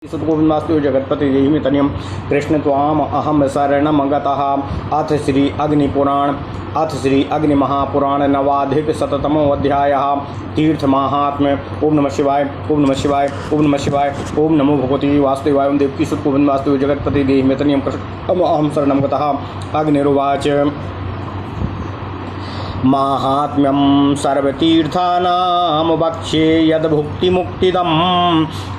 सद्गोविंदास्तु जगत्पति देहिमितनियम कृष्ण त्वाम अहम शरणम गतः। अथ श्री अग्निपुराण अथ श्री अग्निमहापुराण नवाधिक शततमो अध्यायः। तीर्थ महात्म्य। ओम नमः शिवाय ओम नमः शिवाय ओम नमः शिवाय ओम नमो भगवते वासुदेवाय ओम देवकी सद्गोविंदास्तु जगत्पति देहिमितनियम कृष्ण अहम शरणम गतः। अग्निरुवाच माहात्म्यं सर्वतीर्थानां वक्ष्ये यद्भुक्तिमुक्तिदं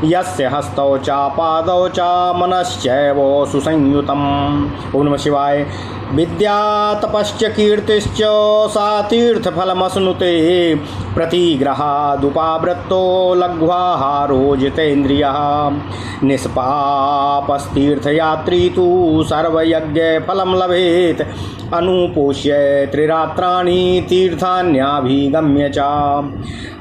यस्य हस्तौ च पादौ च मनश्चैव सुसंयुतम्। ओम नमः शिवाय। विद्या तपश्च कीर्तिश्च सा तीर्थफलमश्नुते प्रतिग्रहादुपावृत्तो लघ्वाहारो जितेन्द्रियः। निष्पापस्तीर्थयात्री तु सर्वयज्ञफलं लभेत् अनुपोष्य त्रिरात्राणि तीर्थान्याभिगम्य च।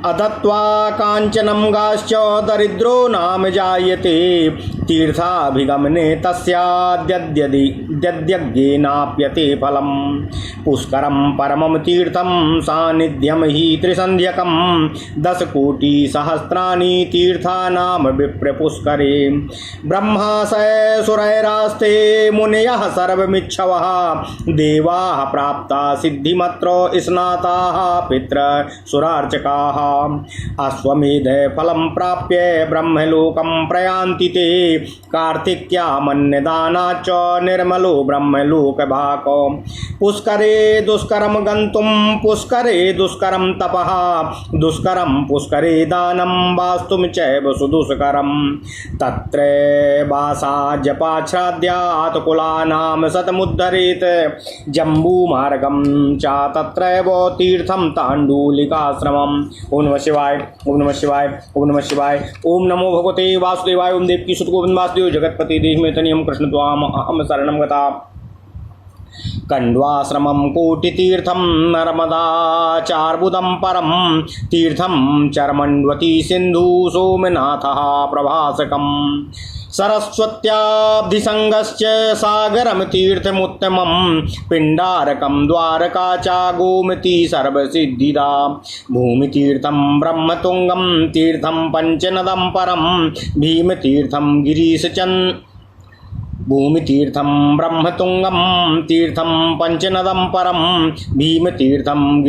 अदत्वा काञ्चनं गाश्च दरिद्रो नाम जायते तीर्थाभिगमने तस्याद्यद्यज्ञेनाप्यते फलम्। पुष्करं परमं तीर्थं सान्निध्यं हि त्रिसन्ध्यकं 10,00,00,000 तीर्थानाम विप्रपुष्करे। ब्रह्मासुरैरास्ते मुनयः सर्वमिच्छवः देवाः प्राप्ता सिद्धिमत्रो स्नाताः पितृसुरार्चकाः। अश्वमेध फलं प्राप्य ब्रह्मलोकं प्रयान्ति ते कार्तिक्यामन्यदानाच्च निर्मलो ब्रह्मलोकभाको। पुष्करे दुष्करं गन्तुं पुष्करे दुष्करं तपः दुष्करं पुष्करे दानं वास्तुं चैव सुदुष्करम्। तत्र वासा जपाच्छ्राद्यात् कुलानां शतमुद्धरेत् जम्बूमार्गं च तत्रैव तीर्थं ताण्डूलिकाश्रमम्। ओम नमः शिवाय ओम नमः शिवाय ओम नमः शिवाय ओम नमो भगवते वासुदेवाय ओम देवकी सद्गोविंद वासुदेव जगत्पति देहिमितनियम कृष्ण त्वाम अहम शरणं गता। कण्वाश्रमं कोटितीर्थं नर्मदाचार्बुदं परं तीर्थं चर्मण्वती सिन्धु सोमनाथः प्रभासकम्। सरस्वत्याब्धिसङ्गश्च सागरं तीर्थमुत्तमं पिण्डारकं द्वारका च गोमती सर्वसिद्धिदा। भूमितीर्थं ब्रह्मतुङ्गं तीर्थं पञ्चनदं परं भीमतीर्थं भूमितीर्थं ब्रह्मतुङ्गं तीर्थं पञ्चनदं परं भीमतीर्थं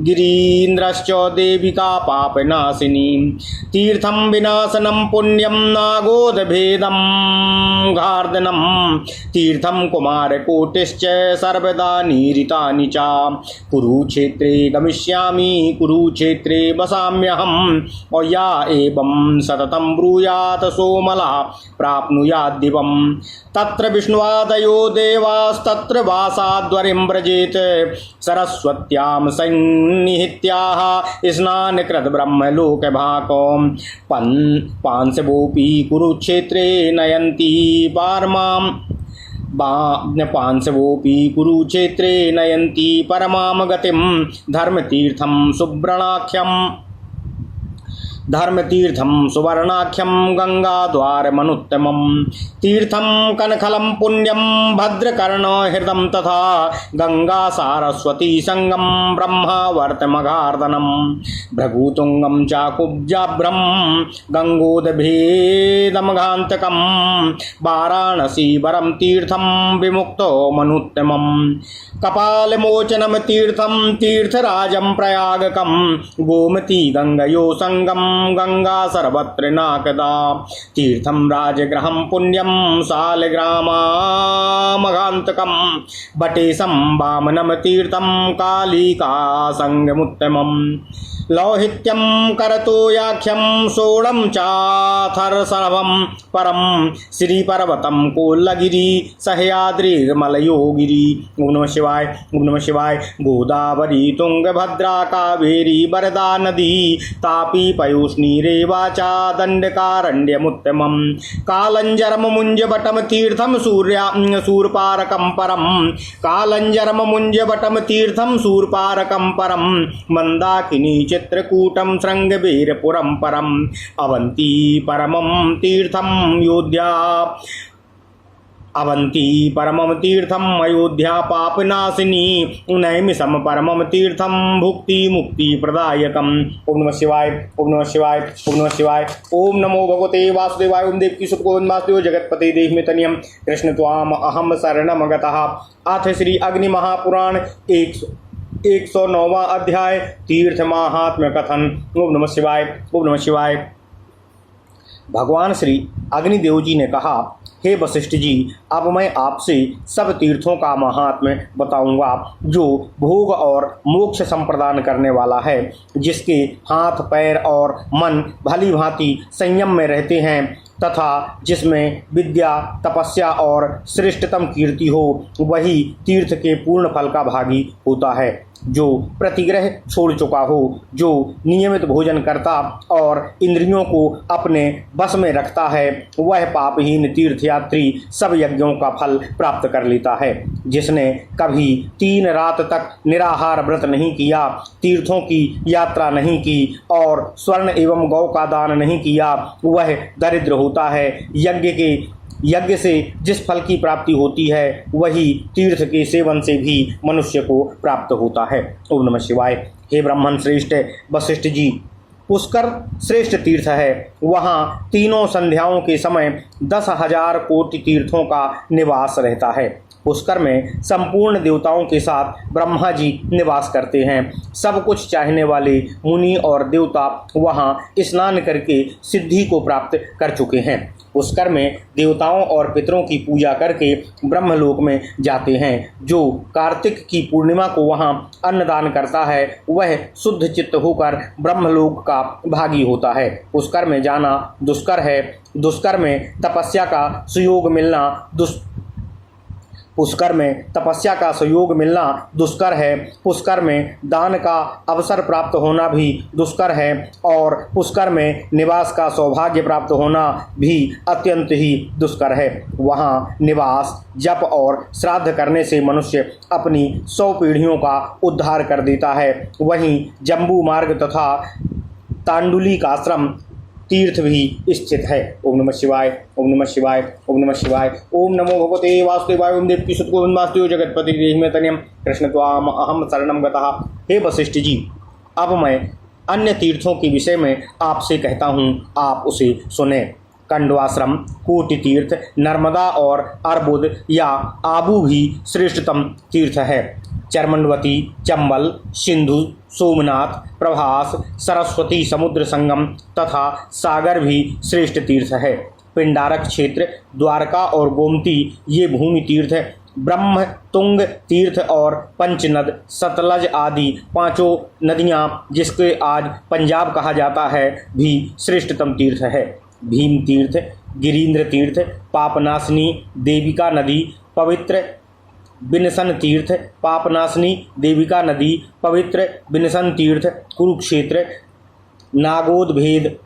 गिरीन्द्रश्च देविका पापनाशिनी। तीर्थं विनाशनं पुण्यं नागोदभेदं गार्दनं तीर्थं कुमारकोटिश्च सर्वदा नीरितानि च। कुरुक्षेत्रे गमिष्यामि कुरुक्षेत्रे वसाम्यहं या एवं सततं ब्रूयात् सोमलः प्राप्नुयाद्दिवम्। तत्र विष्णुवादयो देवास्तत्र वासाद्वरिं व्रजेत् सरस्वत्यां सन्निहित्याः स्नानकृत ब्रह्मलोकभाको। पांशवोऽपि कुरुक्षेत्रे नयन्ति पांशवोऽपि कुरुक्षेत्रे नयन्ति परमां गतिं धर्मतीर्थं सुवर्णाख्यं गंगाद्वारमनुत्तमं। तीर्थं कनखलं पुण्यं भद्रकर्णहृदं तथा गंगा सारस्वती संगम ब्रह्मावर्तमगार्दनं। भृगुतुंगं चाकुब्जाभ्रं गंगोदभेदमघान्तकं वाराणसी वरं तीर्थं विमुक्तो मनुत्तमं। कपालमोचनं तीर्थं तीर्थराजं प्रयागकं गोमती गंगयो संगम गंगा सर्वत्र नाकदा। तीर्थं राजगृहं पुण्यं शालग्राममघान्तकं बटेशं वामनं तीर्थं कालिका संगमुत्तमम्। लौहित्यं करतोयाख्यं सोडं चाथर्षणं परं श्रीपर्वतं कोल्लगिरि सह्याद्रिर्मलयोगिरि। ओम नमः शिवाय ओम नमः शिवाय। गोदावरी तुंगभद्रा कावेरी वरदा नदी तापी पयोष्णी रेवा च दण्डकारण्यमुत्तमं। कालञ्जरं मुञ्जवटं तीर्थं शूरपारकं परं कालञ्जरं मुञ्जवटं तीर्थं शूरपारकं परं मन्दाकिनी चित्रकूटं शृङ्गवीरपुरं परम्। अवन्ती परमं तीर्थं योध्या अवंती परमम तीर्थम अयोध्या पापनाशिनी नैमिषम परमम तीर्थम भुक्ति मुक्ति प्रदायकम। ओम नमः शिवाय, ओम नमः शिवाय, ओम नमः शिवाय। ओम नमो भगवते वासुदेवाय। ओम देवकी सुत गोविंद वासुदेव जगतपते देहि तनियम कृष्ण त्वाम अहम शरणम गतः। अथ श्री अग्नि महापुराण 109वां अध्याय तीर्थ महात्म्य कथन। ओम नमः शिवाय, ओम नमः शिवाय। भगवान श्री अग्निदेव जी ने कहा, हे वशिष्ठ जी, अब मैं आपसे सब तीर्थों का महात्म्य बताऊंगा जो भोग और मोक्ष संप्रदान करने वाला है, जिसके हाथ पैर और मन भली भांति संयम में रहते हैं तथा जिसमें विद्या तपस्या और श्रेष्ठतम कीर्ति हो, वही तीर्थ के पूर्ण फल का भागी होता है। जो प्रतिग्रह छोड़ चुका हो, जो नियमित भोजन करता और इंद्रियों को अपने बस में रखता है, वह पापहीन तीर्थयात्री सब यज्ञों का फल प्राप्त कर लेता है। जिसने कभी 3 रात तक निराहार व्रत नहीं किया, तीर्थों की यात्रा नहीं की और स्वर्ण एवं गौ का दान नहीं किया, वह दरिद्र होता है। यज्ञ से जिस फल की प्राप्ति होती है, वही तीर्थ के सेवन से भी मनुष्य को प्राप्त होता है। ओम नमः शिवाय। हे ब्राह्मण श्रेष्ठ वशिष्ठ जी, पुष्कर श्रेष्ठ तीर्थ है। वहाँ तीनों संध्याओं के समय 10,000 कोटि तीर्थों का निवास रहता है। पुष्कर में संपूर्ण देवताओं के साथ ब्रह्मा जी निवास करते हैं। सब कुछ चाहने वाले मुनि और देवता वहाँ स्नान करके सिद्धि को प्राप्त कर चुके हैं। पुष्कर में देवताओं और पितरों की पूजा करके ब्रह्मलोक में जाते हैं। जो कार्तिक की पूर्णिमा को वहाँ अन्नदान करता है, वह शुद्ध चित्त होकर ब्रह्मलोक का भागी होता है। पुष्कर में जाना दुष्कर है। पुष्कर में तपस्या का सुयोग मिलना दुष्कर है। पुष्कर में दान का अवसर प्राप्त होना भी दुष्कर है और पुष्कर में निवास का सौभाग्य प्राप्त होना भी अत्यंत ही दुष्कर है। वहाँ निवास, जप और श्राद्ध करने से मनुष्य अपनी 100 पीढ़ियों का उद्धार कर देता है। वहीं जम्बू मार्ग तथा तांडुली का आश्रम तीर्थ भी स्थित है। ओम नमः शिवाय, ओम नमः शिवाय, ओम नमः शिवाय। ओम नमो भगवते वासुदेवाय। ओम देवकी सुत गोविंद वासुदेव जगतपति देहि तनियम कृष्ण त्वाम अहम शरणम गतः। हे वशिष्ठ जी, अब मैं अन्य तीर्थों के विषय में आपसे कहता हूँ, आप उसे सुने। कंडवाश्रम, कोटि तीर्थ, नर्मदा और अर्बुद या आबू भी श्रेष्ठतम तीर्थ है। चरमंडवती, चंबल, सिंधु, सोमनाथ, प्रभास, सरस्वती समुद्र संगम तथा सागर भी श्रेष्ठ तीर्थ है। पिंडारक क्षेत्र, द्वारका और गोमती ये भूमि तीर्थ है। ब्रह्म, तुंग तीर्थ और पंचनद, सतलज आदि 5 नदियाँ, जिसके आज पंजाब कहा जाता है, भी श्रेष्ठतम तीर्थ है। भीम तीर्थ, गिरीन्द्र तीर्थ, पापनाशनी, देविका नदी, पवित्र बिनसन तीर्थ, पापनाशनी देविका नदी, पवित्र बिनसन तीर्थ, कुरुक्षेत्र, नागोदभेद,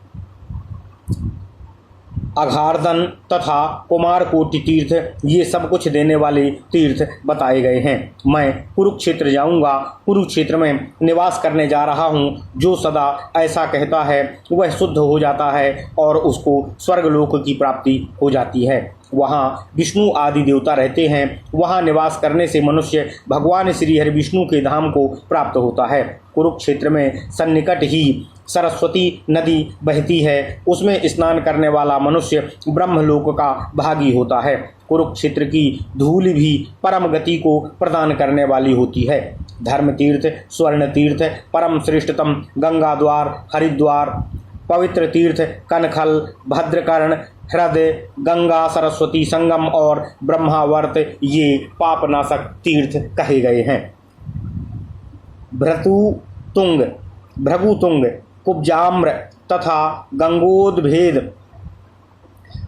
अघारदन तथा कुमारकोटि तीर्थ, ये सब कुछ देने वाले तीर्थ बताए गए हैं। मैं कुरुक्षेत्र जाऊंगा। कुरुक्षेत्र में निवास करने जा रहा हूँ। जो सदा ऐसा कहता है, वह शुद्ध हो जाता है और उसको स्वर्गलोक की प्राप्ति हो जाती है। वहाँ विष्णु आदि देवता रहते हैं। वहाँ निवास करने से मनुष्य भगवान श्री हरि विष्णु के धाम को प्राप्त होता है। कुरुक्षेत्र में सन्निकट ही सरस्वती नदी बहती है। उसमें स्नान करने वाला मनुष्य ब्रह्मलोक का भागी होता है। कुरुक्षेत्र की धूल भी परम गति को प्रदान करने वाली होती है। धर्म तीर्थ, स्वर्ण तीर्थ, परम श्रेष्ठतम गंगा द्वार, हरिद्वार, पवित्र तीर्थ, कनखल, भद्रकर्ण, हृदय, गंगा सरस्वती संगम और ब्रह्मावर्त ये पापनाशक तीर्थ कहे गए हैं। भृगुतुंग, कुब्जाम्र तथा गंगोदभेद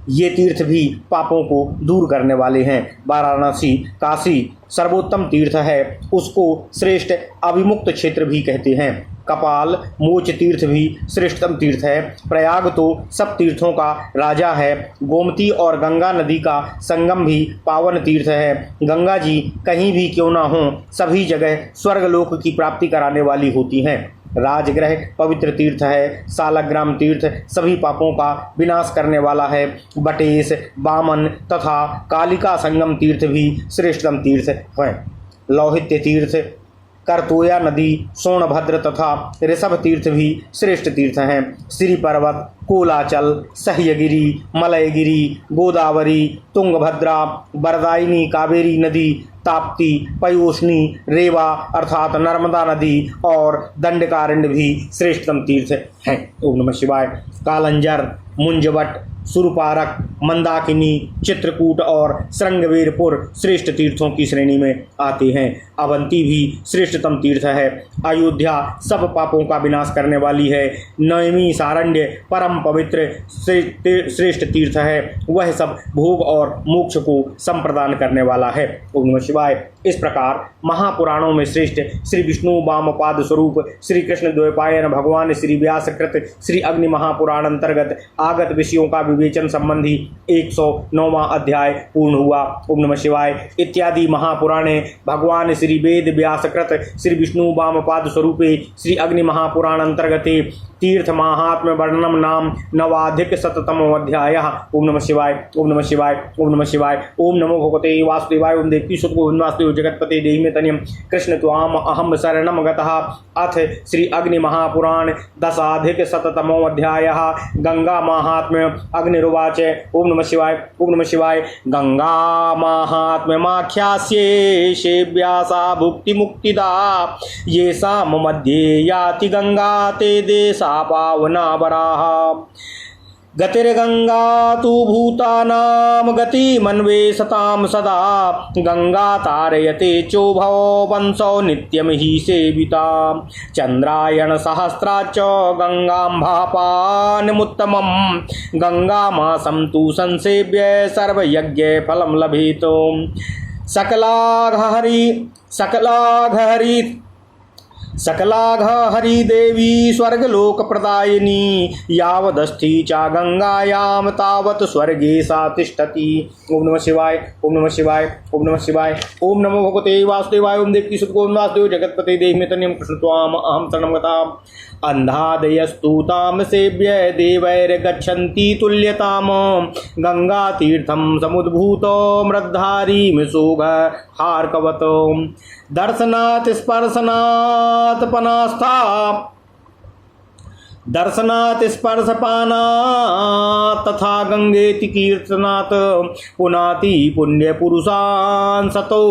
ये तीर्थ भी पापों को दूर करने वाले हैं। वाराणसी, काशी सर्वोत्तम तीर्थ है। उसको श्रेष्ठ अविमुक्त क्षेत्र भी कहते हैं। कपाल मोच तीर्थ भी श्रेष्ठतम तीर्थ है। प्रयाग तो सब तीर्थों का राजा है। गोमती और गंगा नदी का संगम भी पावन तीर्थ है। गंगा जी कहीं भी क्यों ना हो, सभी जगह स्वर्गलोक की प्राप्ति कराने वाली होती हैं। राजगृह पवित्र तीर्थ है। सालग्राम तीर्थ सभी पापों का विनाश करने वाला है। बटेश, वामन तथा कालिका संगम तीर्थ भी श्रेष्ठतम तीर्थ हैं। लौहित्य तीर्थ, करतोया नदी, सोनभद्र तथा ऋषभ तीर्थ भी श्रेष्ठ तीर्थ हैं। श्री पर्वत, कोलाचल, सह्यगिरी, मलयगिरी, गोदावरी, तुंगभद्रा, वरदायिनी, कावेरी नदी, ताप्ती, पयोष्णी, रेवा अर्थात नर्मदा नदी और दंडकारण्य भी श्रेष्ठतम तीर्थ हैं। ओम नमः शिवाय। कालंजर, मुंजवट, सुरपारक, मंदाकिनी, चित्रकूट और श्रृंगवेरपुर श्रेष्ठ तीर्थों की श्रेणी में आते हैं। अवंती भी श्रेष्ठतम तीर्थ है। अयोध्या सब पापों का विनाश करने वाली है। नैमी सारण्य परम पवित्र श्रेष्ठ तीर्थ है। वह सब भोग और मोक्ष को संप्रदान करने वाला है। ओम नमः शिवाय। इस प्रकार महापुराणों में श्रेष्ठ श्री विष्णु वामपाद स्वरूप श्री कृष्ण द्वैपायन भगवान श्री व्यासकृत श्री अग्नि महापुराण अंतर्गत आगत विषयों का विवेचन संबंधी 109वां अध्याय पूर्ण हुआ। ओम नमः शिवाय। इत्यादि महापुराणे भगवान श्री वेद व्यासकृत श्री विष्णु वामपाद स्वरूपे श्री अग्नि महापुराण अंतर्गते तीर्थ महात्म्य वर्णनम नाम नवाधिक शततमो अध्यायः। ओम नमः शिवाय। ओम नमः शिवाय। ओम नमः शिवाय। ओम नमो भगवते वासुदेवाय। ओम देवी सुत गोविंद वासुदेव जगतपते देहि मे तनियम कृष्ण त्वाम अहम शरणम गतः। अथ श्री अग्नि महापुराण दशाधिक शततमो अध्यायः। गंगा महात्म्य। अग्निरुवाच। ओम नमः शिवाय। ओम नमः शिवाय। गंगा महात्म्यमाख्यास्ये शेव्यासा भुक्ति मुक्तिदा येषाम मध्ये याति गंगा ते देशा पावना वराः। गतिर्गंगा तु भूतानां गतिमन्वेषतां सदा। गंगा तारयते चोभौ वंशो नित्यं हि सेविता। चंद्रायण सहस्राच्च गंगाम्भापानमुत्तमं। गंगामासं तु संसेव्य सर्वयज्ञ फलं लभेत। सकलाघ हरि देवी स्वर्गलोक प्रदायिनी। यावदस्थि चा गंगायाम तावत् स्वर्गे सा तिष्ठति। ओम नमः शिवाय। ओम नमः शिवाय। ओम नमः शिवाय। ओम नमो भगवते वासुदेवाय। ओम देवकी सुत गोविंद वासुदेव जगतपते देहि मे तनियं कृष्ण त्वाम अहम शरणं गताम्। अंधादयस्तु ताम सेव्य देवैर्गच्छन्ति तुल्यताम। गंगा तीर्थम समुद्भूतो मृद्धारीं सौघ हार्कवतो। दर्शनात् स्पर्शनात् पनास्था। दर्शनात् स्पर्शपानात् तथा गंगेति कीर्तनात् पुनाति पुण्य पुरुषान् सतो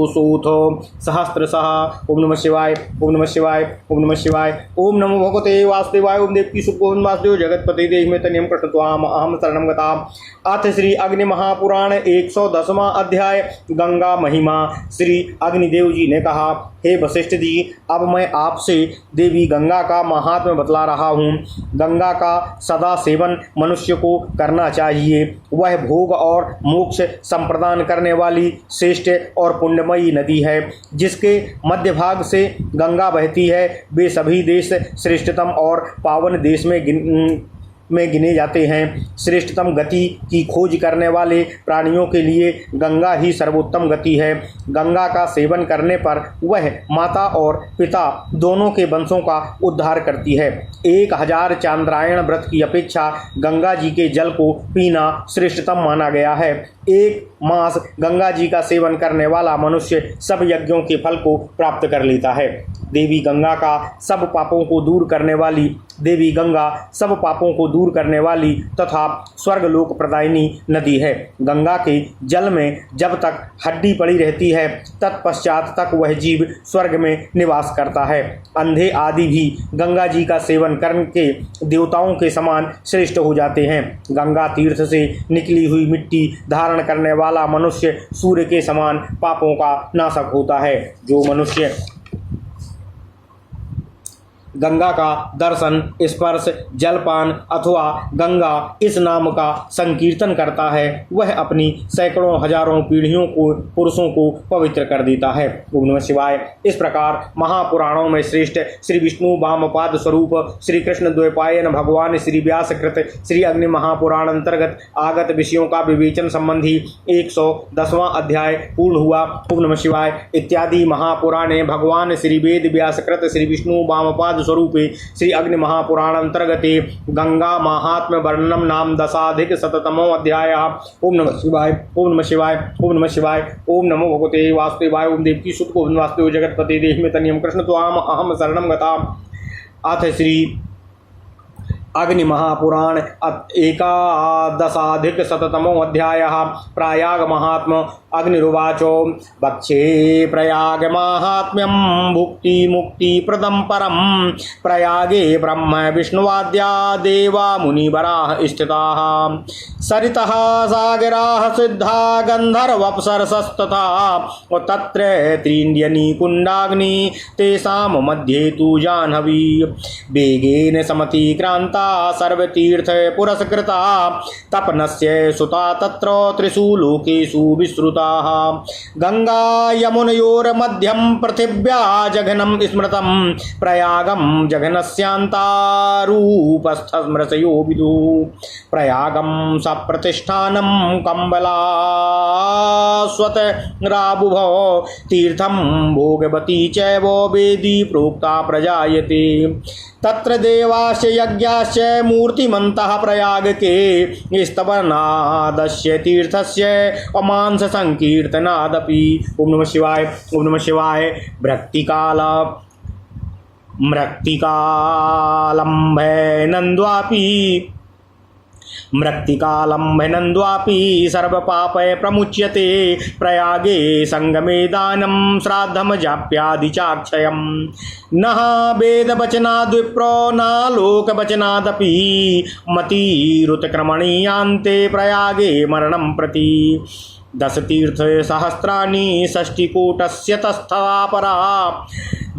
सोथो सहस्रशः। ओम नमः शिवाय। ओम नमः शिवाय। ओम नमः शिवाय। ओम नमो भगवते वासुदेवाय। ओम देवकी सुत गोविंद वासुदेव जगतपते देहि मे तनियं कृष्ण त्वाम अहम शरणं गताम्। अथ श्री अग्नि महापुराण 110वां अध्याय। गंगा महिमा। श्री अग्निदेव जी ने कहा, हे वशिष्ठ जी, अब मैं आपसे देवी गंगा का महात्म्य बतला रहा हूँ। गंगा का सदा सेवन मनुष्य को करना चाहिए। वह भोग और मोक्ष संप्रदान करने वाली श्रेष्ठ और पुण्यमयी नदी है। जिसके मध्य भाग से गंगा बहती है वे सभी देश श्रेष्ठतम और पावन देश में गिने जाते हैं। श्रेष्ठतम गति की खोज करने वाले प्राणियों के लिए गंगा ही सर्वोत्तम गति है। गंगा का सेवन करने पर वह माता और पिता दोनों के वंशों का उद्धार करती है। 1000 चांद्रायण व्रत की अपेक्षा गंगा जी के जल को पीना श्रेष्ठतम माना गया है। 1 मास गंगा जी का सेवन करने वाला मनुष्य सब यज्ञों के फल को प्राप्त कर लेता है। देवी गंगा का सब पापों को दूर करने वाली देवी गंगा सब पापों को दूर करने वाली तथा स्वर्गलोक प्रदायिनी नदी है। गंगा के जल में जब तक हड्डी पड़ी रहती है तत्पश्चात तक वह जीव स्वर्ग में निवास करता है। अंधे आदि भी गंगा जी का सेवन करके देवताओं के समान श्रेष्ठ हो जाते हैं। गंगा तीर्थ से निकली हुई मिट्टी धारण करने वाला मनुष्य सूर्य के समान पापों का नाशक होता है। जो मनुष्य गंगा का दर्शन, स्पर्श, जलपान अथवा गंगा इस नाम का संकीर्तन करता है वह अपनी सैकड़ों हजारों पीढ़ियों को पुरुषों को पवित्र कर देता है। ओम नमः शिवाय। इस प्रकार महापुराणों में श्रेष्ठ श्री विष्णु वामपाद स्वरूप श्री कृष्ण द्वैपायन भगवान श्री व्यासकृत श्री अग्नि महापुराण अंतर्गत आगत विषयों का विवेचन संबंधी 110वां अध्याय पूर्ण हुआ। ओम नमः शिवाय। इत्यादि महापुराणे भगवान श्री वेद व्यासकृत श्री विष्णु वामपाद प्रसाद स्वरूपे श्री अग्नि महापुराण अंतर्गते गंगा महात्म्य वर्णनम नाम 10+शततमो अध्याय। ओम नमः शिवाय, ओम नमः शिवाय, ओम नमः शिवाय, ओम नमो भगवते वासुदेवाय। ओम देवकी सुत गोविंद वासुदेव जगतपते देहि तनियम कृष्ण त्वाम अहम शरणम गता। अथ श्री अग्नि महापुराण 11+शततमो अध्याय। प्रयाग महात्म। अग्निरुवाचो वक्षे प्रयाग माहात्म्यं भुक्ति मुक्ति प्रदम परम। प्रयागे ब्रह्म विष्णुवाद्या देवा मुनिवराः स्थिताः। सरितः सागराः सिद्धा गंधर्वप्सरसस्तथा। तत्र त्रीण्यनी कुंडाग्नि तेषां मध्ये तु जाह्नवी। वेगेन समतिक्रांता सर्वतीर्थ पुरस्कृता। तपनस्य सुता तत्र त्रिषु लोकेषु विश्रुता। गंगा यमुनयोर्मध्यं पृथिव्या जघनं स्मृतं। प्रयागं जघनस्यान्तारूपस्थमृषयो विदुः। प्रयागं सप्रतिष्ठानं कम्बलास्वतराबुभो। तीर्थं भोगवती चैव वेदी प्रोक्ता प्रजायते। तत्र देवाश्च यज्ञाश्च मूर्तिमन्तः प्रयागके। स्तवनादस्य तीर्थस्य अमांस संकीर्तनादपि। ओम नमः शिवाय, ओम नमः शिवाय। मृत्तिकालम्भेनन्द्वापि सर्वपापै प्रमुच्यते। प्रयागे संगमे दानं श्राद्धं जाप्यादिचाक्षयं। नः वेदवचनाद्विप्रो नालोकवचनादपि। मतिरुत्क्रमणीयान्ते प्रयागे मरणं प्रति। 10 तीर्थसहस्राणि षष्टिकूटस्य तस्थता परा।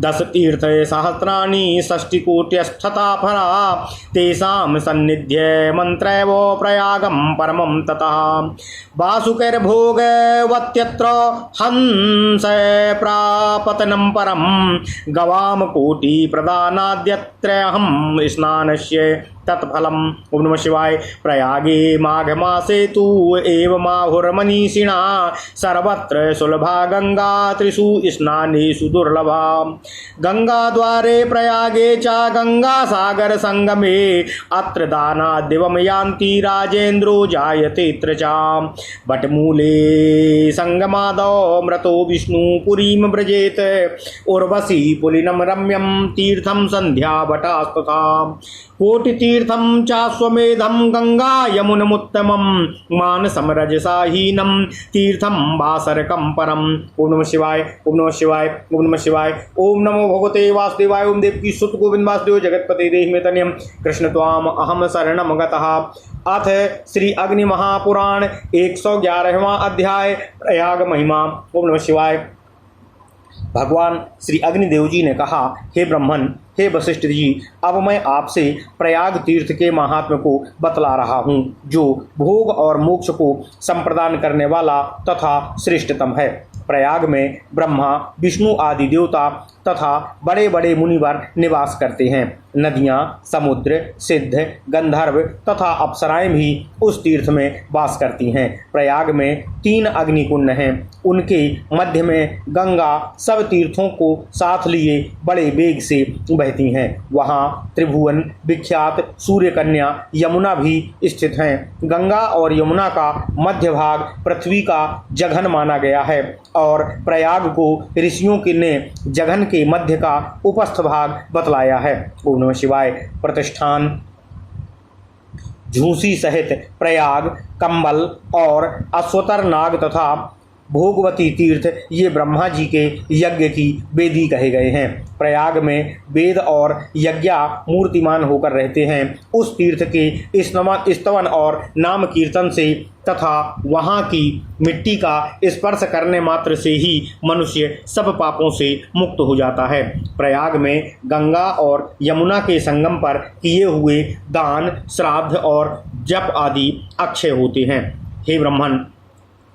10 तीर्थसहस्राणि षष्टिकोट्यस्थता परा। तेषां सन्निध्य मन्त्रैव प्रयागं परमं ततः। वासुकैर्भोगवत्यत्र हंस प्रापतनं परं। गवाम कोटि प्रदानाद्यत्रहं स्नानस्य तत्फलम्। ओम नमः शिवाय। प्रयागे माघ मासे तु एवमाहुर्मनीषिणा। सर्वत्र सुलभा गंगा त्रिषु स्नानेषु दुर्लभा। गंगाद्वारे प्रयागे च गंगा सागर संगमे। अत्र दानाद्दिवं यान्ति राजेन्द्रो जायतेऽत्र च। वटमूले संगमादौ मृतो विष्णु पुरीं व्रजेत। उर्वशी पुलिनं रम्यं तीर्थं संध्यावटास्तथा। कोटितीर्थं चाश्वमेधं गंगा यमुनमुत्तमं। मानसं रजसाहीनं तीर्थं वासरकं परम्। ओम नमः शिवाय, ओम नमः शिवाय, ओम नमः शिवाय। ओम नमो भगवते वासुदेवाय। ओम देवकी सुत गोविंद वासुदेव जगतपते देहि मे तनयम् कृष्ण त्वाम अहम शरणम गतः। अथ श्री अग्नि महापुराण 111वां अध्याय। प्रयाग महिमा। ओम नमः शिवाय। भगवान श्री अग्निदेव जी ने कहा, हे ब्रह्मन, हे वशिष्ठ जी, अब मैं आपसे प्रयाग तीर्थ के महात्म्य को बतला रहा हूँ, जो भोग और मोक्ष को संप्रदान करने वाला तथा श्रेष्ठतम है। प्रयाग में ब्रह्मा, विष्णु आदि देवता तथा बड़े बड़े मुनिवर निवास करते हैं। नदियाँ, समुद्र, सिद्ध, गंधर्व तथा अप्सराएं भी उस तीर्थ में वास करती हैं। प्रयाग में 3 अग्निकुंड हैं। उनके मध्य में गंगा सब तीर्थों को साथ लिए बड़े वेग से बहती हैं। वहाँ त्रिभुवन विख्यात सूर्य कन्या यमुना भी स्थित हैं। गंगा और यमुना का मध्य भाग पृथ्वी का जघन माना गया है और प्रयाग को ऋषियों के ने जघन के मध्य का उपस्थ भाग बतलाया है। ओम नमः शिवाय। प्रतिष्ठान झूसी सहित प्रयाग, कंबल और अश्वतर नाग तथा भोगवती तीर्थ ये ब्रह्मा जी के यज्ञ की वेदी कहे गए हैं। प्रयाग में वेद और यज्ञ मूर्तिमान होकर रहते हैं। उस तीर्थ के स्तवन और नाम कीर्तन से तथा वहाँ की मिट्टी का स्पर्श करने मात्र से ही मनुष्य सब पापों से मुक्त हो जाता है। प्रयाग में गंगा और यमुना के संगम पर किए हुए दान, श्राद्ध और जप आदि अक्षय होते हैं। हे ब्राह्मण,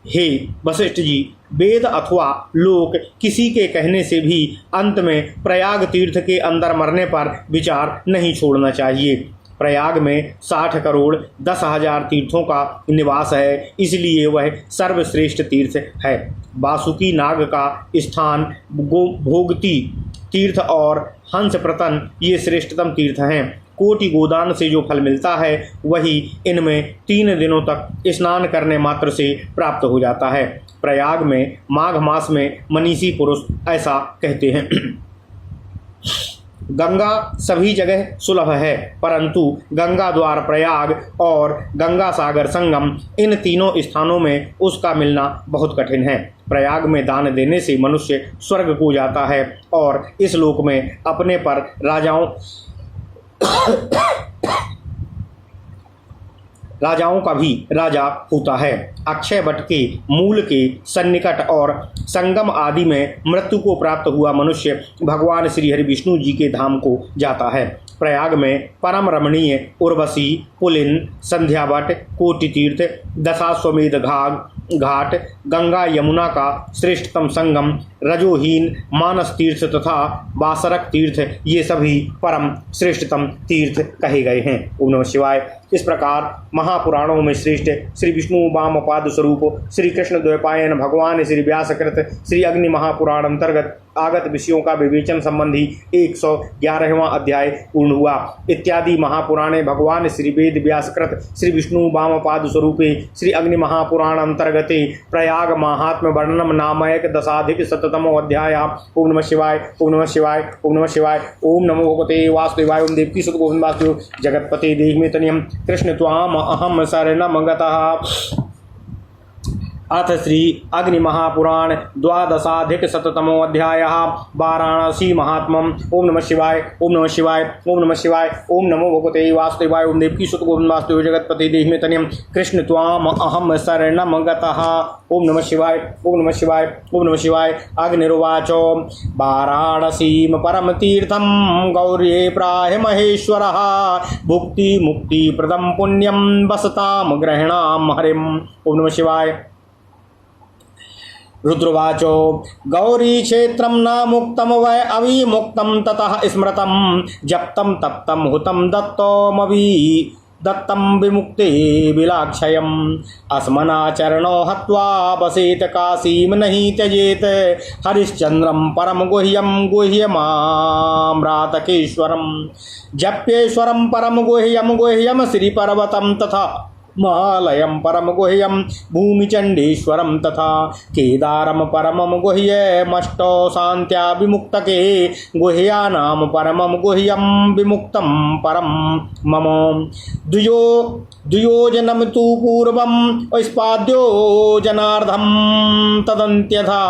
हे वशिष्ठ जी, वेद अथवा लोक किसी के कहने से भी अंत में प्रयाग तीर्थ के अंदर मरने पर विचार नहीं छोड़ना चाहिए। प्रयाग में 60 करोड़ 10,000 तीर्थों का निवास है, इसलिए वह सर्वश्रेष्ठ तीर्थ है। वासुकी नाग का स्थान भोगती तीर्थ और हंस प्रतन ये श्रेष्ठतम तीर्थ हैं। कोटि गोदान से जो फल मिलता है वही इनमें 3 दिनों तक स्नान करने मात्र से प्राप्त हो जाता है। प्रयाग में माघ मास में मनीषी पुरुष ऐसा कहते हैं। गंगा सभी जगह सुलभ है, परंतु गंगा द्वार प्रयाग और गंगा सागर संगम इन तीनों स्थानों में उसका मिलना बहुत कठिन है। प्रयाग में दान देने से मनुष्य स्वर्ग को जाता है और इस लोक में अपने पर राजाओं का भी राजा होता है। अक्षय वट के मूल के सन्निकट और संगम आदि में मृत्यु को प्राप्त हुआ मनुष्य भगवान श्री हरि विष्णु जी के धाम को जाता है। प्रयाग में परम रमणीय उर्वशी, पुलिन, संध्यावट, कोटि तीर्थ, दशाश्वमेध घाट, गंगा यमुना का श्रेष्ठतम संगम, रजोहीन मानस तीर्थ तथा बासरक तीर्थ ये सभी परम श्रेष्ठतम तीर्थ कहे गए हैं। ओम नमः शिवाय। इस प्रकार महापुराणों में श्रेष्ठ श्री विष्णु वामपाद स्वरूप श्री कृष्ण द्वैपायन भगवान श्री व्यासकृत श्री अग्नि महापुराण अंतर्गत आगत विषयों का विवेचन संबंधी 111वां अध्याय पूर्ण हुआ। इत्यादि महापुराणे भगवान श्री वेद व्यासकृत श्री विष्णु वामपाद स्वरूपे श्री अग्नि महापुराण अंतर्गते प्रयाग महात्म्य वर्णनम नामक 10+शततमो अध्याय। ओम नमः शिवाय। ओम नमः शिवाय। ओम नमः शिवाय। ओम नमो भगवते वासुदेवाय। ओम देवकी सुत गोविंद वासुदेव जगतपते देहि तनियम कृष्ण त्वाम अहम शरणम गतः। अथ श्री अग्नि महापुराण 12+शततमो अध्याय वाराणसी महात्म्यम। ओम नमः शिवाय। ओम नमः शिवाय। ओम नमः शिवाय। ओम नमो भगवते वासुदेवाय। ओम देवकी सुत गोविंद वासुदेव जगतपते देहि तनियम कृष्ण त्वाम अहम शरणम गतः। ओम नमः शिवाय। ओम नमः शिवाय। ओम नमः शिवाय। अग्निरुवाचो वाराणसीम परम तीर्थम गौर्ये प्राह महेश्वरः भुक्ति मुक्ति प्रदम पुण्यम वसताम ग्रहणाम हरिम। ओम नमः शिवाय। रुद्रवाचो गौरी क्षेत्रम न मुक्तम वै अविमुक्तम ततः स्मृतम जप्तम तप्तम हुतम दत्तम विमुक्ते बिलाक्षयम अस्मनाचरणो हत्वा बसेत काशीम नहीं त्यजेत हरिश्चंद्रम परम गुह्यम गुह्यमाम्रातकेश्वरम जप्येश्वरम परम गुह्यम गुह्यम श्रीपर्वतम तथा महालयम परम गुह्यम भूमिचंडेश्वरम तथा केदारम परमम गुह्यमष्टो शांत्या विमुक्तके गुह्यानाम परमम गुह्यम विमुक्तम परम मम द्वियोजनम तु पूर्वम स्पाद्यो जनार्धम तदन्त्यथा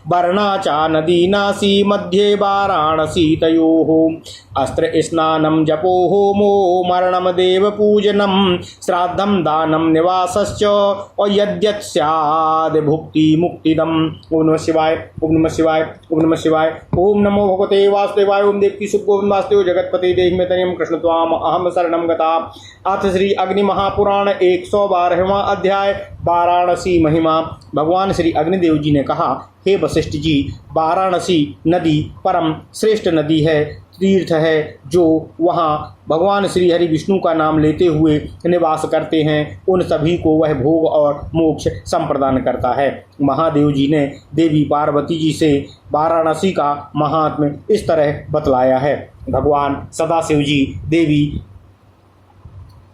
वर्णाचा नदी नासी मध्ये वाराणसी तयोः अस्त्र स्नानम जपो होमो मरणम देव पूजनम श्राद्धम दानम निवासश्च और यद्यत् स्याद् भुक्ति मुक्तिदम। ओम नमः शिवाय। ओम नमः शिवाय। ओम नमः शिवाय। ओम नमो भगवते वासुदेवाय। ओम देवकी सुत गोविंद वासुदेव जगतपते देहि तनियम कृष्ण त्वाम अहम शरणम गता। अथ श्री अग्नि महापुराण 112वां अध्याय वाराणसी महिमा। भगवान श्री अग्निदेव जी ने कहा, हे वशिष्ठ जी, वाराणसी नदी परम श्रेष्ठ नदी है, तीर्थ है, जो वहाँ भगवान श्री हरि विष्णु का नाम लेते हुए निवास करते हैं उन सभी को वह भोग और मोक्ष संप्रदान करता है। महादेव जी ने देवी पार्वती जी से वाराणसी का महात्म्य इस तरह बतलाया है। भगवान सदाशिव जी देवी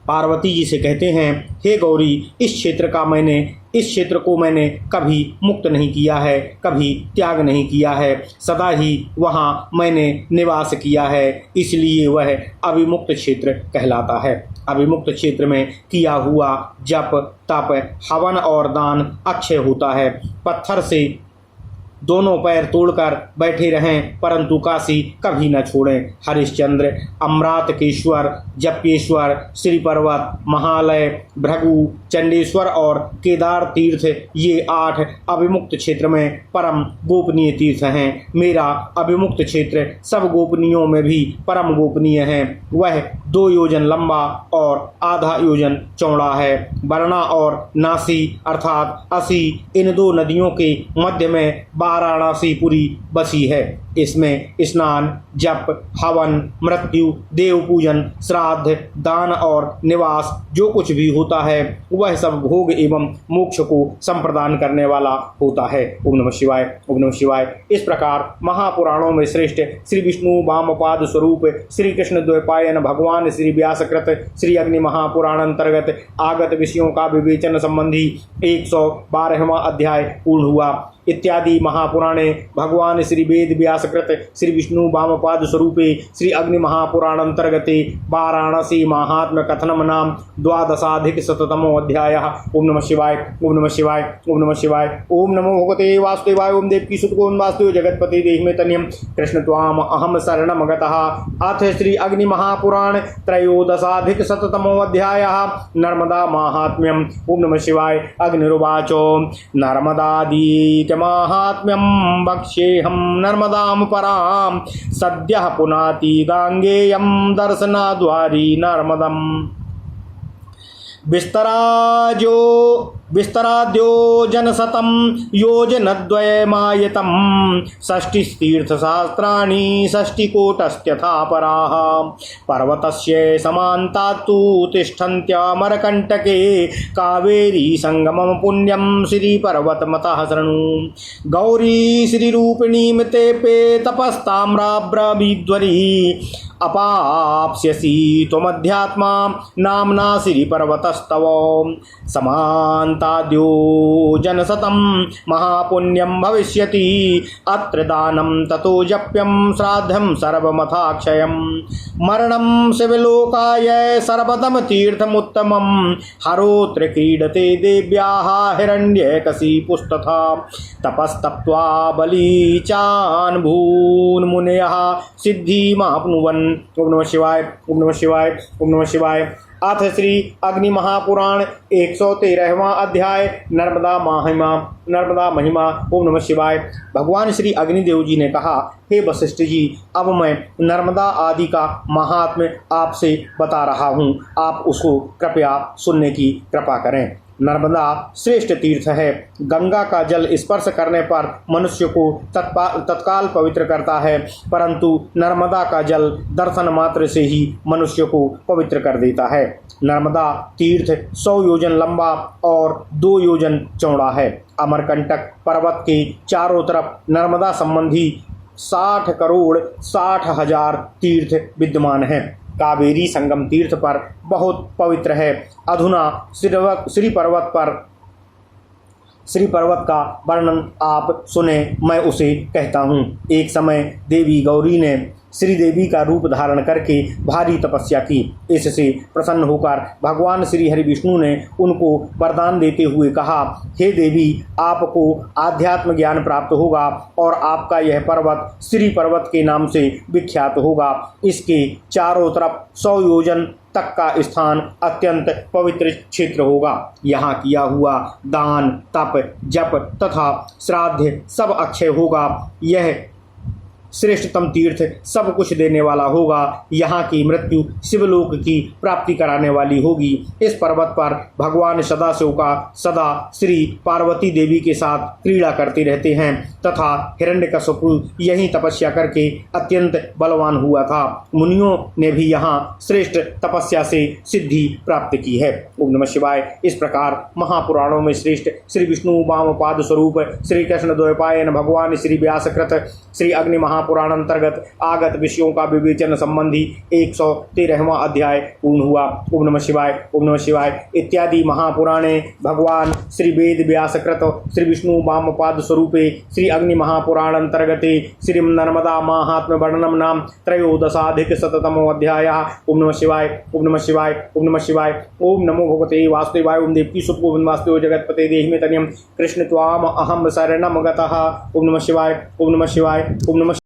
पार्वती जी से कहते हैं, हे गौरी, इस क्षेत्र को मैंने कभी मुक्त नहीं किया है, कभी त्याग नहीं किया है, सदा ही वहाँ मैंने निवास किया है, इसलिए वह अविमुक्त क्षेत्र कहलाता है। अविमुक्त क्षेत्र में किया हुआ जप, तप, हवन और दान अक्षय होता है। पत्थर से दोनों पैर तोड़कर बैठे रहें परंतु काशी कभी न छोड़ें। हरिश्चंद्र, अमृतकेश्वर, जप्येश्वर, श्री पर्वत, महालय, भृगु, चंडेश्वर और केदार तीर्थ ये 8 अभिमुक्त क्षेत्र में परम गोपनीय तीर्थ हैं। मेरा अभिमुक्त क्षेत्र सब गोपनीयों में भी परम गोपनीय है। वह 2 योजन लंबा और आधा योजन चौड़ा है। वरना और नासी अर्थात 80 इन 2 नदियों के मध्य में 12 वाराणसीपुरी बसी है। इसमें स्नान, जप, हवन, मृत्यु, देव पूजन, श्राद्ध, दान और निवास जो कुछ भी होता है वह सब भोग एवं मोक्ष को संप्रदान करने वाला होता है। ओम नमः शिवाय, ओम नमः शिवाय। इस प्रकार महापुराणों में श्रेष्ठ श्री विष्णु वामपाद स्वरूप श्री कृष्ण द्वैपायन भगवान श्री व्यासकृत श्री अग्नि महापुराण अंतर्गत आगत विषयों का विवेचन संबंधी 112वां अध्याय पूर्ण हुआ। इत्यादि महापुराणे भगवान श्री वेद व्यासकृत श्री विष्णु वामपाद स्वरूपे श्री अग्नि महापुराण अंतर्गते वाराणसी महात्म्य कथनम नाम 12अधिकशततमो अध्याय। ओम नमः शिवाय, ओम नमः शिवाय, ओम नमः शिवाय। ओम नमो भगवते वासुदेवाय। ओम देवकी सुतको वासुदेव जगतपति देहि में तन्यम कृष्ण त्वाम अहम शरणम गतः। अथ श्री अग्नि महापुराण 13अधिकशततमो अध्याय नर्मदा महात्म्यम। ओम नमः शिवाय। अग्निरुवाचो नर्मदादी माहात्म्यम वक्ष्येऽहं नर्मदां परां सद्यः पुनाति गांगेयं दर्शनाद्वारी नर्मदम् विस्तराद्यो जनशतं योजनद्वयमायतं षष्टितीर्थसहस्राणि षष्टिकोटस्त्यथा पराः पर्वतस्य समान्तात्तु तिष्ठन्त्यमरकण्टके कावेरी संगमं पुण्यं श्रीपर्वतमतः शृणु गौरी श्रीरूपिणीं ते पे तपस्ताम्राब्रवीध्वरी अपाप्स्यसि त्वमध्यात्मा नाम्ना श्रीपर्वतस्तव समान्ताद्यो जनशतं महापुण्यं भविष्यति अत्र दानं ततो जप्यं श्राद्धं सर्वमथाक्षयं मरणं शिवलोकाय सर्वदम तीर्थमुत्तमं हरोत्र क्रीडते देव्याः हिरण्यकशिपुस्तथा तपस्तप्त्वा बलीचान् भून्मुनयः सिद्धिमाप्नुवन्। ओम नमः शिवाय, ओम नमः शिवाय, ओम नमः शिवाय। अथ श्री अग्नि महापुराण 113वां अध्याय नर्मदा महिमा। ओम नमः शिवाय। भगवान श्री अग्निदेव जी ने कहा, हे वशिष्ठ जी, अब मैं नर्मदा आदि का महात्म्य आपसे बता रहा हूँ, आप उसको कृपया सुनने की कृपा करें। नर्मदा श्रेष्ठ तीर्थ है। गंगा का जल स्पर्श करने पर मनुष्य को तत्काल पवित्र करता है, परंतु नर्मदा का जल दर्शन मात्र से ही मनुष्य को पवित्र कर देता है। नर्मदा तीर्थ 100 योजन लंबा और 2 योजन चौड़ा है। अमरकंटक पर्वत के चारों तरफ नर्मदा संबंधी 60 करोड़ 60,000 तीर्थ विद्यमान हैं। कावेरी संगम तीर्थ पर बहुत पवित्र है। अधुना श्री पर्वत का वर्णन आप सुने, मैं उसे कहता हूँ। एक समय देवी गौरी ने श्रीदेवी का रूप धारण करके भारी तपस्या की। इससे प्रसन्न होकर भगवान श्री हरि विष्णु ने उनको वरदान देते हुए कहा, हे देवी, आपको आध्यात्म ज्ञान प्राप्त होगा और आपका यह पर्वत श्री पर्वत के नाम से विख्यात होगा। इसके चारों तरफ 100 योजन तक का स्थान अत्यंत पवित्र क्षेत्र होगा। यहाँ किया हुआ दान, तप, जप तथा श्राद्ध सब अक्षय होगा। यह श्रेष्ठतम तीर्थ सब कुछ देने वाला होगा। यहाँ की मृत्यु शिवलोक की प्राप्ति कराने वाली होगी। इस पर्वत पर भगवान सदाशिव का सदा श्री पार्वती देवी के साथ क्रीड़ा करते रहते हैं तथा हिरण्यकशिपु यहीं तपस्या करके अत्यंत बलवान हुआ था। मुनियों ने भी यहाँ श्रेष्ठ तपस्या से सिद्धि प्राप्त की है। ओम नमः शिवाय। इस प्रकार महापुराणों में श्रेष्ठ श्री विष्णु वामपाद स्वरूप श्री कृष्ण द्वैपायन भगवान श्री व्यासकृत श्री अग्नि पुराण अंतर्गत आगत विषयों का विवेचन संबंधी 113वां अध्याय पूर्ण हुआ। ओम नमः शिवाय, ओम नमः शिवाय। इत्यादि महापुराणे भगवान श्री वेद व्यासकृत श्री विष्णु वामपाद स्वरूपे श्री अग्नि महापुराण अंतर्गते श्री नर्मदा महात्म्य वर्णनम नाम 13अधिकशततमो अध्याय। ओम नमः शिवाय, ओम नमः शिवाय, ओम नमः शिवाय। ओम नमो भगवते वासुदेवाय। ओम देवकी सुतको वासुदेव जगतपते देहि में तन्यम कृष्ण त्वाम अहम शरणम गतः। ओम नमः शिवाय, ओम नमः शिवाय, ओम नमः